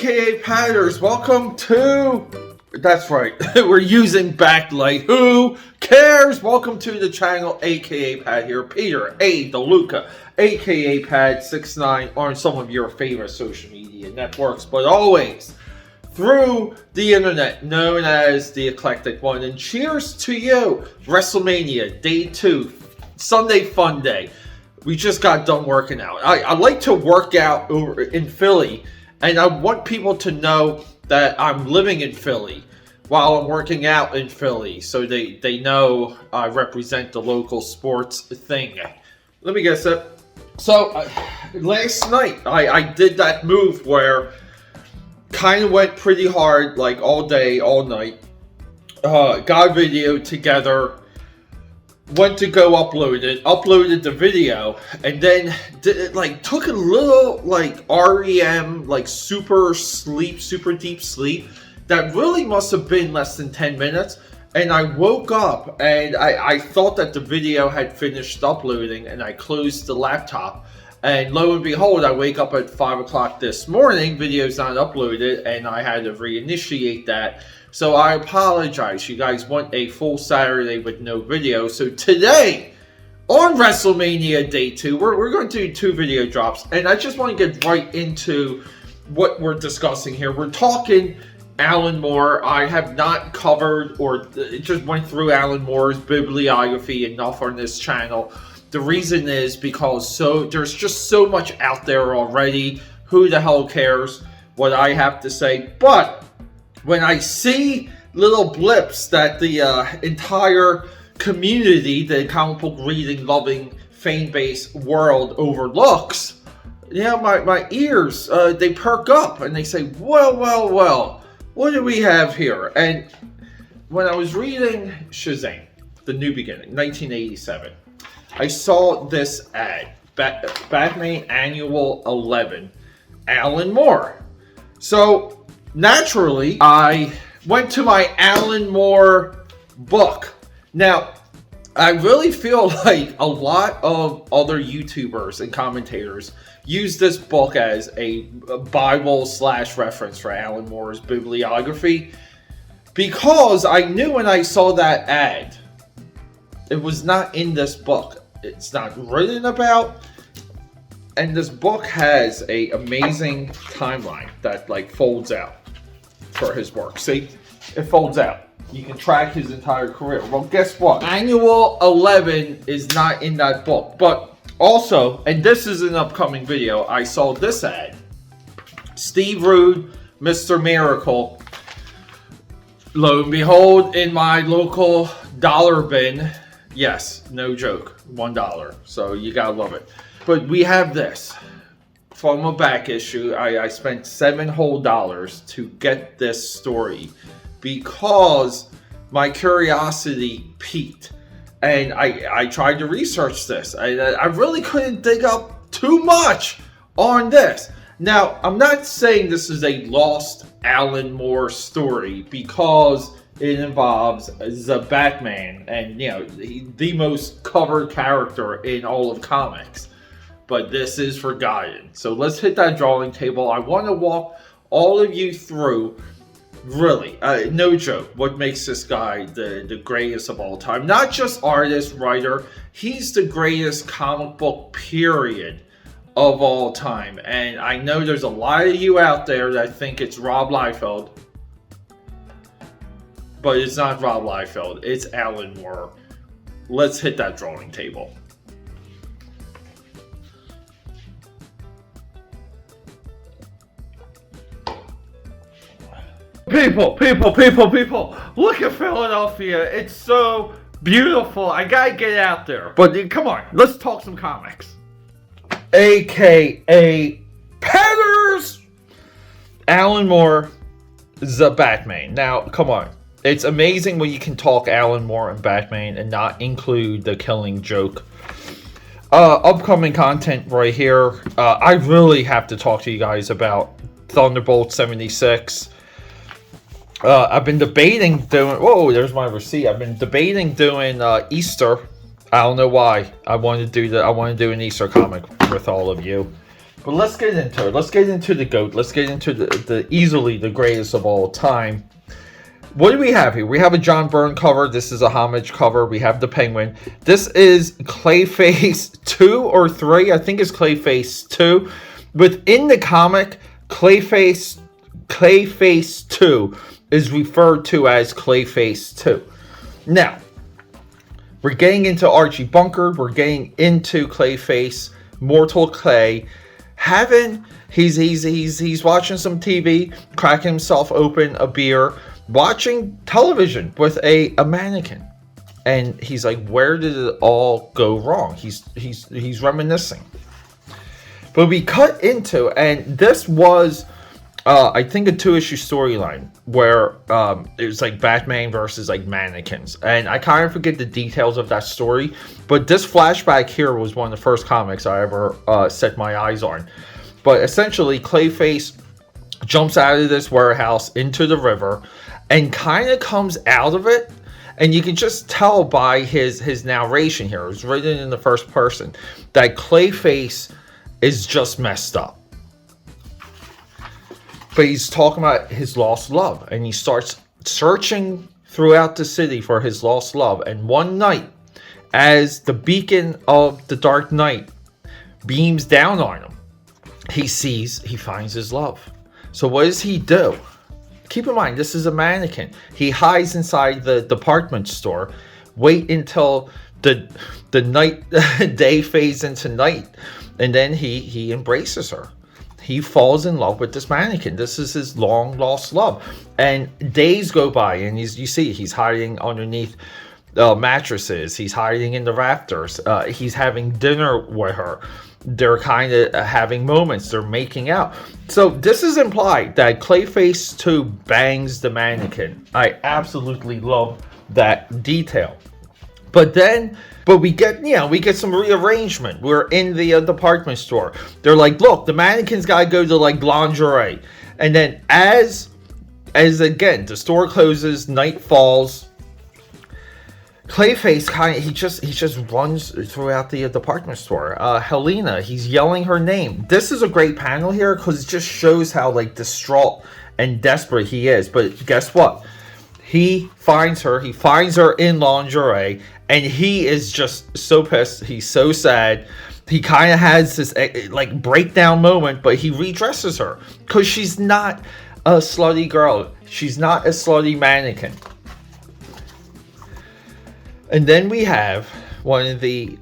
AKA Padders, welcome to... That's right, we're using backlight. Who cares? Welcome to the channel, AKA Pad here. Peter A. DeLuca, AKA Pad69 on some of your favorite social media networks, but always through the internet, known as the Eclectic One. And cheers to you, WrestleMania Day 2, Sunday Fun Day. We just got done working out. I like to work out in Philly, and I want people to know that I'm living in Philly while I'm working out in Philly, so they know I represent the local sports thing. Let me guess it. So last night I did that move where kind of went pretty hard, like all day, all night. Got a video together. Went to go uploaded the video, and then took a little REM, super deep sleep that really must have been less than 10 minutes. And I woke up and I thought that the video had finished uploading, and I closed the laptop, and lo and behold, I wake up at 5 o'clock this morning, video's not uploaded, and I had to reinitiate that. So I apologize. You guys want a full Saturday with no video. So today, on WrestleMania Day 2, we're going to do 2 video drops. And I just want to get right into what we're discussing here. We're talking Alan Moore. I have not covered or just went through Alan Moore's bibliography enough on this channel. The reason is because there's just so much out there already. Who the hell cares what I have to say? But when I see little blips that the entire community, the comic book reading, loving, fan-based world overlooks, my ears, they perk up and they say, well, what do we have here? And when I was reading Shazam, The New Beginning, 1987, I saw this ad, Batman Annual 11, Alan Moore. So naturally, I went to my Alan Moore book. Now, I really feel like a lot of other YouTubers and commentators use this book as a Bible/reference for Alan Moore's bibliography, because I knew when I saw that ad, it was not in this book. It's not written about. And this book has an amazing timeline that folds out for his work. See, it folds out. You can track his entire career. Well, guess what? Annual 11 is not in that book. But also, and this is an upcoming video, I saw this ad. Steve Rude, Mr. Miracle. Lo and behold, in my local dollar bin, yes, no joke, $1. So you gotta love it. But we have this from a back issue. I spent $7 whole to get this story because my curiosity piqued, and I tried to research this. I really couldn't dig up too much on this. Now, I'm not saying this is a lost Alan Moore story, because it involves the Batman and the most covered character in all of comics. But this is forgotten. So let's hit that drawing table. I want to walk all of you through, really, no joke, what makes this guy the greatest of all time. Not just artist, writer, he's the greatest comic book period of all time. And I know there's a lot of you out there that think it's Rob Liefeld. But it's not Rob Liefeld, it's Alan Moore. Let's hit that drawing table. People, look at Philadelphia. It's so beautiful. I gotta get out there. But come on, let's talk some comics. AKA Padders! Alan Moore, the Batman. Now, come on. It's amazing when you can talk Alan Moore and Batman and not include the Killing Joke. Upcoming content right here. I really have to talk to you guys about Thunderbolt 76. I've been debating doing... Whoa, there's my receipt. I've been debating doing Easter. I don't know why. I want to do an Easter comic with all of you. But let's get into it. Let's get into the GOAT. Let's get into the easily the greatest of all time. What do we have here? We have a John Byrne cover. This is a homage cover. We have the Penguin. This is Clayface 2 or 3. I think it's Clayface 2. Within the comic, Clayface 2 is referred to as Clayface 2. Now, we're getting into Archie Bunker. We're getting into Clayface, Mortal Clay. He's watching some TV, cracking himself open a beer, watching television with a mannequin, and he's like, where did it all go wrong? He's reminiscing. But we cut into, and this was I think a 2-issue storyline where it was like Batman versus like mannequins, and I kind of forget the details of that story, but this flashback here was one of the first comics I ever set my eyes on. But essentially, Clayface jumps out of this warehouse into the river and kind of comes out of it, and you can just tell by his narration here, it's written in the first person, that Clayface is just messed up. But he's talking about his lost love, and he starts searching throughout the city for his lost love. And one night, as the beacon of the Dark Knight beams down on him, he finds his love. So what does he do? Keep in mind, this is a mannequin. He hides inside the department store, wait until the night day fades into night, and then he embraces her. He falls in love with this mannequin. This is his long lost love. And days go by, and you see he's hiding underneath mattresses. He's hiding in the rafters. He's having dinner with her. They're kind of having moments. They're making out. So this is implied that Clayface 2 bangs the mannequin. I absolutely love that detail. But we get some rearrangement. We're in the department store. They're like, look, the mannequin's got to go to like lingerie. And then as again, the store closes, night falls, Clayface he just runs throughout the department store. Helena, he's yelling her name. This is a great panel here because it just shows how like distraught and desperate he is. But guess what? He finds her in lingerie, and he is just so pissed. He's so sad. He kind of has this like breakdown moment, but he redresses her because she's not a slutty girl. She's not a slutty mannequin. And then we have one of the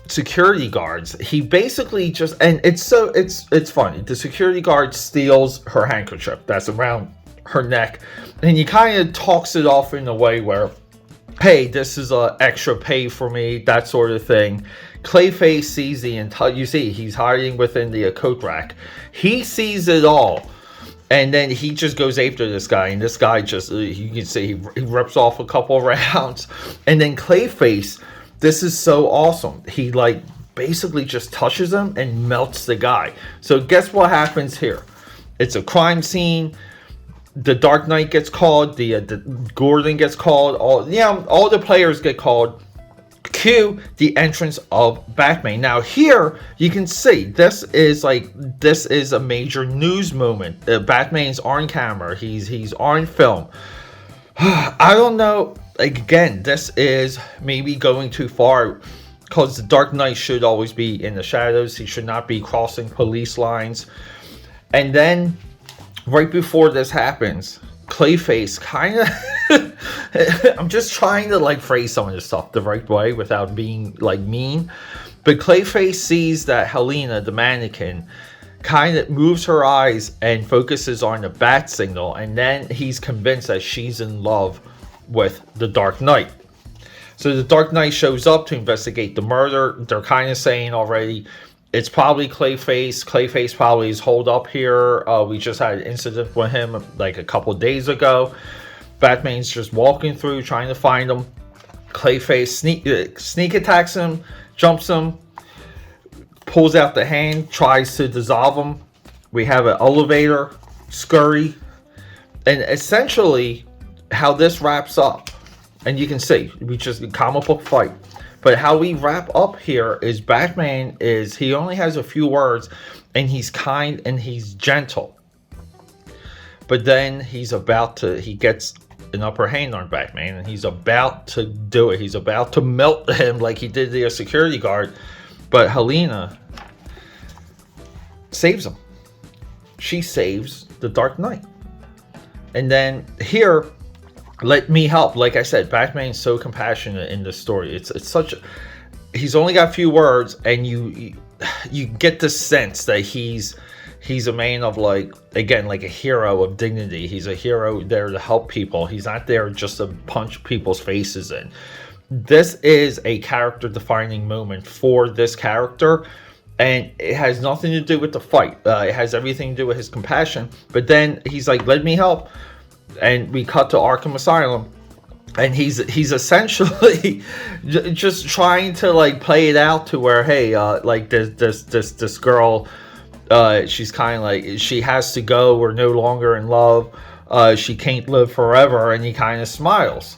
security guards. He basically just, and it's funny. The security guard steals her handkerchief that's around her neck, and he kind of talks it off in a way where, hey, this is a extra pay for me, that sort of thing. Clayface sees the entire, you see he's hiding within the coat rack. He sees it all, and then he just goes after this guy, and this guy just, you can see he rips off a couple rounds, and then Clayface, this is so awesome, he like basically just touches him and melts the guy. So guess what happens here? It's a crime scene. The Dark Knight gets called. The Gordon gets called. All the players get called. Cue the entrance of Batman. Now here you can see this is a major news moment. Batman's on camera. He's on film. I don't know. Again, this is maybe going too far because the Dark Knight should always be in the shadows. He should not be crossing police lines. And then right before this happens, Clayface kind of I'm just trying to like phrase some of this stuff the right way without being like mean, but Clayface sees that Helena, the mannequin, kind of moves her eyes and focuses on the bat signal, and then he's convinced that she's in love with the Dark Knight. So the Dark Knight shows up to investigate the murder. They're kind of saying already it's probably Clayface. Clayface probably is holed up here. We just had an incident with him like a couple days ago. Batman's just walking through trying to find him. Clayface sneak attacks him, jumps him, pulls out the hand, tries to dissolve him. We have an elevator scurry. And essentially how this wraps up, and you can see, we just comic book fight. But how we wrap up here is Batman he only has a few words, and he's kind and he's gentle. But then he gets an upper hand on Batman, and he's about to do it. He's about to melt him like he did the security guard. But Helena saves him. She saves the Dark Knight. And then here, let me help. Like I said, Batman's so compassionate in this story. It's such. He's only got a few words, and you get the sense that he's a man of, like, again, like a hero of dignity. He's a hero there to help people. He's not there just to punch people's faces in. This is a character defining moment for this character, and it has nothing to do with the fight. It has everything to do with his compassion. But then he's like, let me help. And we cut to Arkham Asylum, and he's essentially just trying to, like, play it out to where, hey, like, this girl, she's kind of like, she has to go, we're no longer in love, she can't live forever, and he kind of smiles.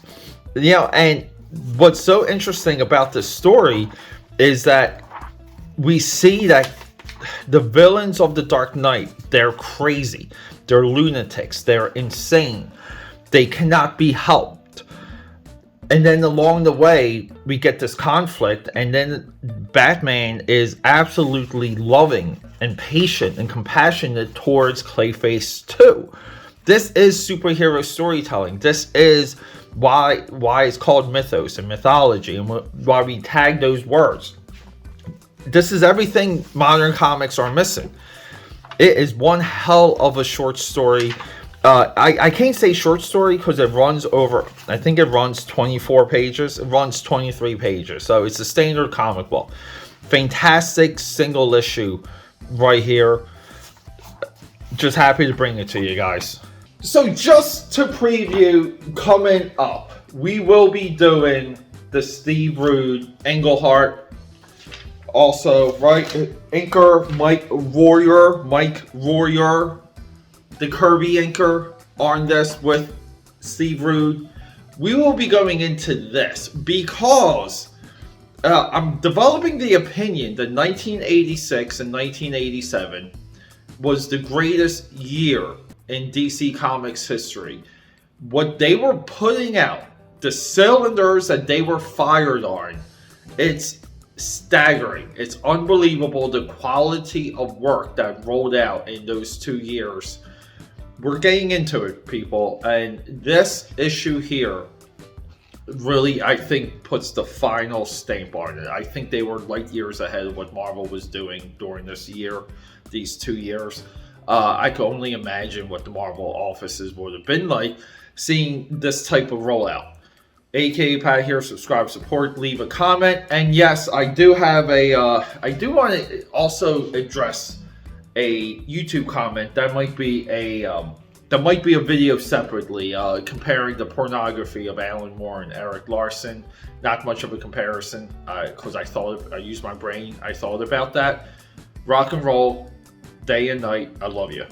You know, and what's so interesting about this story is that we see that the villains of the Dark Knight, they're crazy, they're lunatics, they're insane, they cannot be helped. And then along the way, we get this conflict, and then Batman is absolutely loving and patient and compassionate towards Clayface too. This is superhero storytelling. This is why it's called mythos and mythology, and why we tag those words. This is everything modern comics are missing. It is one hell of a short story. I can't say short story because it runs over, I think it runs 24 pages. It runs 23 pages. So it's a standard comic book. Fantastic single issue right here. Just happy to bring it to you guys. So just to preview, coming up, we will be doing the Steve Rude Englehart. Also, right, inker Mike Royer, the Kirby inker on this with Steve Rude. We will be going into this because I'm developing the opinion that 1986 and 1987 was the greatest year in DC Comics history. What they were putting out, the cylinders that they were fired on, it's staggering. It's unbelievable, the quality of work that rolled out in those 2 years. We're getting into it, people, and this issue here really, I think, puts the final stamp on it. I think they were light years ahead of what Marvel was doing during this year, these 2 years. I can only imagine what the Marvel offices would have been like seeing this type of rollout. AKAPAD here, subscribe, support, leave a comment, and yes, I do have I do want to also address a YouTube comment that might be a video separately, comparing the pornography of Alan Moore and Eric Larson. Not much of a comparison, because I used my brain, I thought about that. Rock and roll, day and night, I love you.